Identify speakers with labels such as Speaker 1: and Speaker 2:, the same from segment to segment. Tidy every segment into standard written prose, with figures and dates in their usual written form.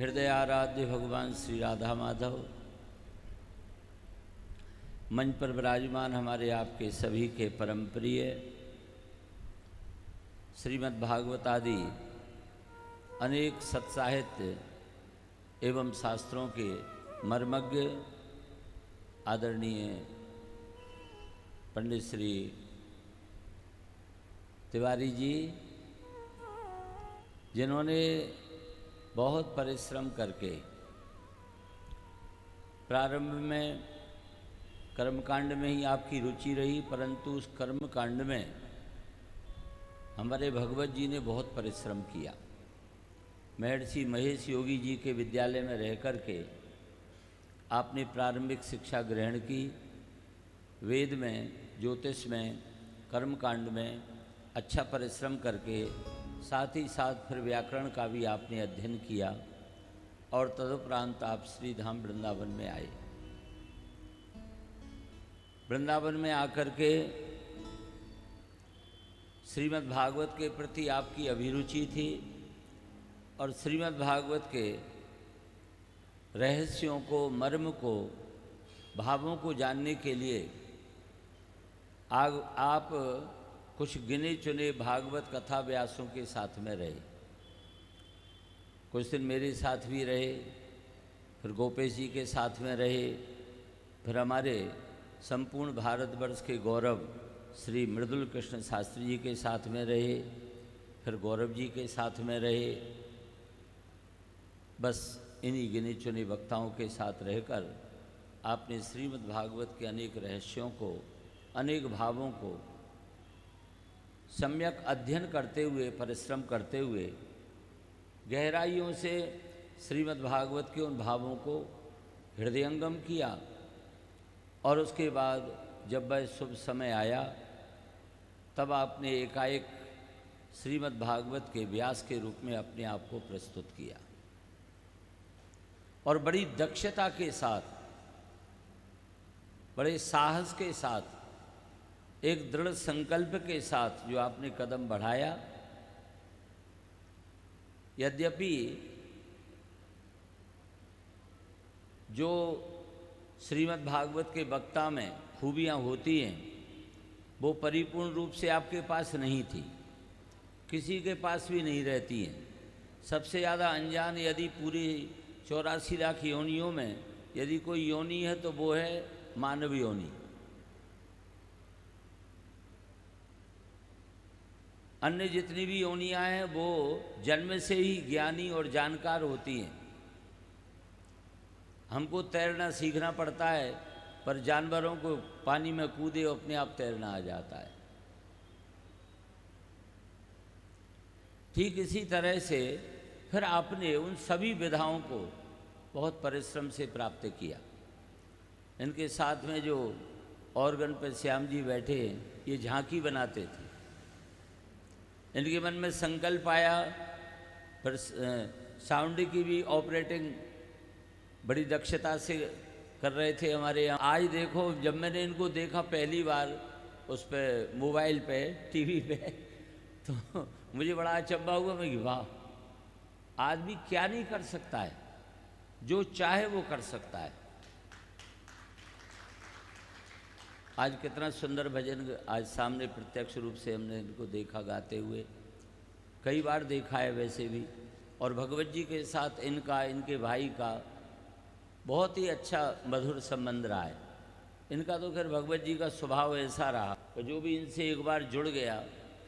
Speaker 1: हृदय आराध्य भगवान श्री राधा माधव मंच पर विराजमान हमारे आपके सभी के परम प्रिय श्रीमद् भागवत आदि अनेक सत्साहित्य एवं शास्त्रों के मर्मज्ञ आदरणीय पंडित श्री तिवारी जी, जिन्होंने बहुत परिश्रम करके प्रारंभ में कर्मकांड में ही आपकी रुचि रही, परंतु उस कर्मकांड में हमारे भगवत जी ने बहुत परिश्रम किया। महर्षि महेश योगी जी के विद्यालय में रह कर के आपने प्रारंभिक शिक्षा ग्रहण की। वेद में, ज्योतिष में, कर्मकांड में अच्छा परिश्रम करके साथ ही साथ फिर व्याकरण का भी आपने अध्ययन किया और तदुपरांत आप श्री धाम वृंदावन में आए। वृंदावन में आकर के श्रीमद् भागवत के प्रति आपकी अभिरुचि थी और श्रीमद् भागवत के रहस्यों को, मर्म को, भावों को जानने के लिए आप कुछ गिने चुने भागवत कथा व्यासों के साथ में रहे। कुछ दिन मेरे साथ भी रहे, फिर गोपेश जी के साथ में रहे, फिर हमारे संपूर्ण भारतवर्ष के गौरव श्री मृदुल कृष्ण शास्त्री जी के साथ में रहे, फिर गौरव जी के साथ में रहे। बस इन्हीं गिने चुने वक्ताओं के साथ रहकर आपने श्रीमद् भागवत के अनेक रहस्यों को, अनेक भावों को सम्यक अध्ययन करते हुए, परिश्रम करते हुए गहराइयों से श्रीमद् भागवत के उन भावों को हृदयंगम किया। और उसके बाद जब वह शुभ समय आया तब आपने एकाएक श्रीमद् भागवत के व्यास के रूप में अपने आप को प्रस्तुत किया और बड़ी दक्षता के साथ, बड़े साहस के साथ, एक दृढ़ संकल्प के साथ जो आपने कदम बढ़ाया। यद्यपि जो श्रीमद् भागवत के वक्ता में खूबियाँ होती हैं वो परिपूर्ण रूप से आपके पास नहीं थी, किसी के पास भी नहीं रहती हैं। सबसे ज़्यादा अनजान यदि पूरी 84 लाख योनियों में यदि कोई योनि है तो वो है मानव योनि। अन्य जितनी भी योनियाँ हैं वो जन्म से ही ज्ञानी और जानकार होती हैं। हमको तैरना सीखना पड़ता है, पर जानवरों को पानी में कूदे अपने आप तैरना आ जाता है। ठीक इसी तरह से फिर आपने उन सभी विधाओं को बहुत परिश्रम से प्राप्त किया। इनके साथ में जो ऑर्गन पर श्याम जी बैठे हैं, ये झांकी बनाते थे। इनके मन में संकल्प आया, फिर साउंड की भी ऑपरेटिंग बड़ी दक्षता से कर रहे थे हमारे यहाँ। आज देखो, जब मैंने इनको देखा पहली बार उस पर मोबाइल पे, टीवी पे, तो मुझे बड़ा अचंभा हुआ। मैं वाह, आदमी क्या नहीं कर सकता है, जो चाहे वो कर सकता है। आज कितना सुंदर भजन आज सामने प्रत्यक्ष रूप से हमने इनको देखा गाते हुए। कई बार देखा है वैसे भी, और भगवत जी के साथ इनका, इनके भाई का बहुत ही अच्छा मधुर संबंध रहा है। इनका तो खैर भगवत जी का स्वभाव ऐसा रहा कि जो भी इनसे एक बार जुड़ गया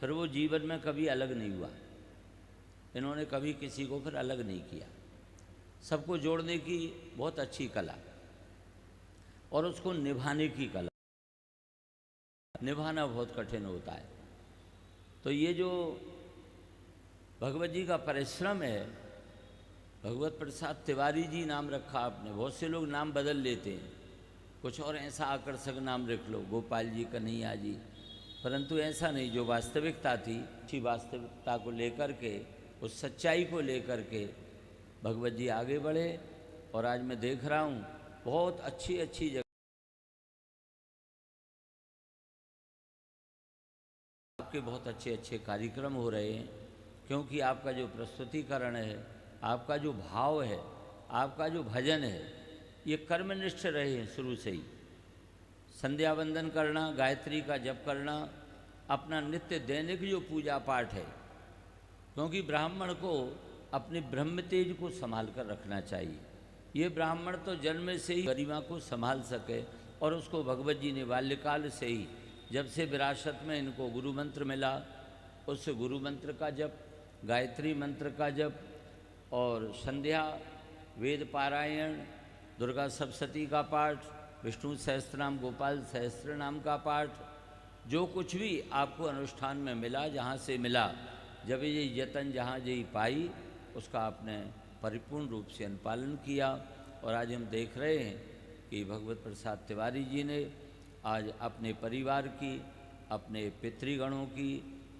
Speaker 1: फिर वो जीवन में कभी अलग नहीं हुआ। इन्होंने कभी किसी को फिर अलग नहीं किया। सबको जोड़ने की बहुत अच्छी कला और उसको निभाने की कला, निभाना बहुत कठिन होता है। तो ये जो भगवत जी का परिश्रम है, भगवत प्रसाद तिवारी जी नाम रखा आपने। बहुत से लोग नाम बदल लेते हैं, कुछ और ऐसा आकर्षक नाम रख लो, गोपाल जी, कन्हैया जी, परंतु ऐसा नहीं। जो वास्तविकता थी, अच्छी वास्तविकता को लेकर के, उस सच्चाई को लेकर के भगवत जी आगे बढ़े। और आज मैं देख रहा हूँ बहुत अच्छी अच्छी जगह आपके बहुत अच्छे अच्छे कार्यक्रम हो रहे हैं, क्योंकि आपका जो प्रस्तुतिकरण है, आपका जो भाव है, आपका जो भजन है, ये कर्मनिष्ठ रहे हैं शुरू से ही। संध्या वंदन करना, गायत्री का जप करना, अपना नित्य दैनिक जो पूजा पाठ है, क्योंकि ब्राह्मण को अपने ब्रह्म तेज को संभाल कर रखना चाहिए। ये ब्राह्मण तो जन्म से ही गरिमा को संभाल सके, और उसको भगवत जी ने बाल्यकाल से ही, जब से विरासत में इनको गुरु मंत्र मिला, उस गुरु मंत्र का जप, गायत्री मंत्र का जप और संध्या, वेद पारायण, दुर्गा सप्तशती का पाठ, विष्णु सहस्त्रनाम, गोपाल सहस्त्र नाम का पाठ, जो कुछ भी आपको अनुष्ठान में मिला, जहाँ से मिला, जब ये यतन जहाँ यही पाई, उसका आपने परिपूर्ण रूप से अनुपालन किया। और आज हम देख रहे हैं कि भगवत प्रसाद तिवारी जी ने आज अपने परिवार की, अपने पितृगणों की,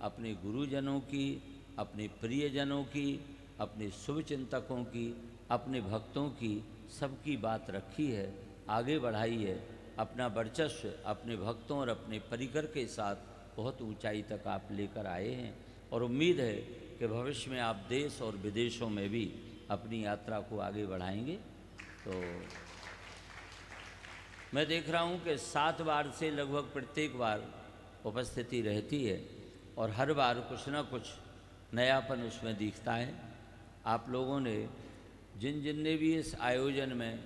Speaker 1: अपने गुरुजनों की, अपने प्रियजनों की, अपने शुभचिंतकों की, अपने भक्तों की, सबकी बात रखी है, आगे बढ़ाई है। अपना वर्चस्व अपने भक्तों और अपने परिकर के साथ बहुत ऊंचाई तक आप लेकर आए हैं, और उम्मीद है कि भविष्य में आप देश और विदेशों में भी अपनी यात्रा को आगे बढ़ाएंगे। तो मैं देख रहा हूं कि 7 बार से लगभग प्रत्येक बार उपस्थिति रहती है, और हर बार कुछ ना कुछ नयापन उसमें दिखता है। आप लोगों ने जिन ने भी इस आयोजन में,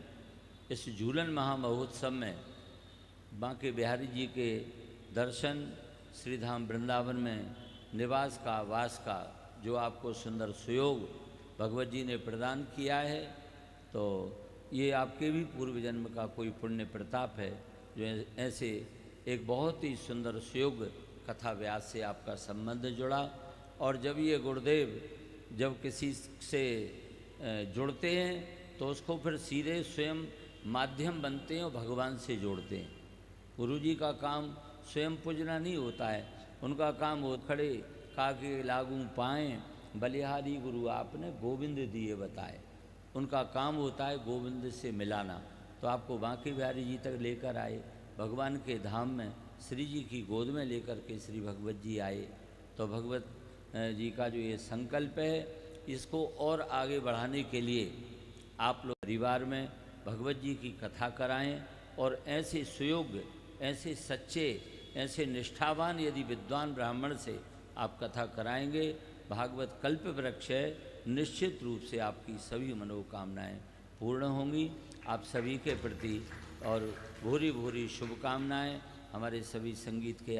Speaker 1: इस झूलन महामहोत्सव में बांके बिहारी जी के दर्शन, श्रीधाम वृंदावन में निवास का, वास का जो आपको सुंदर सुयोग भगवत जी ने प्रदान किया है, तो ये आपके भी पूर्व जन्म का कोई पुण्य प्रताप है, जो ऐसे एक बहुत ही सुंदर सुयोग कथा व्यास से आपका संबंध जुड़ा। और जब ये गुरुदेव जब किसी से जुड़ते हैं तो उसको फिर सीधे स्वयं माध्यम बनते हैं और भगवान से जोड़ते हैं। गुरु जी का काम स्वयं पूजना नहीं होता है, उनका काम वो खड़े काके लागू पाएँ, बलिहारी गुरु आपने गोविंद दिए बताए। उनका काम होता है गोविंद से मिलाना। तो आपको बांके बिहारी जी तक लेकर आए, भगवान के धाम में श्री जी की गोद में लेकर के श्री भगवत जी आए। तो भगवत जी का जो ये संकल्प है, इसको और आगे बढ़ाने के लिए आप लोग परिवार में भगवत जी की कथा कराएं, और ऐसे सुयोग्य, ऐसे सच्चे, ऐसे निष्ठावान यदि विद्वान ब्राह्मण से आप कथा कराएंगे, भागवत कल्प वृक्ष है, निश्चित रूप से आपकी सभी मनोकामनाएं पूर्ण होंगी। आप सभी के प्रति और भूरी भूरी शुभकामनाएं हमारे सभी संगीत के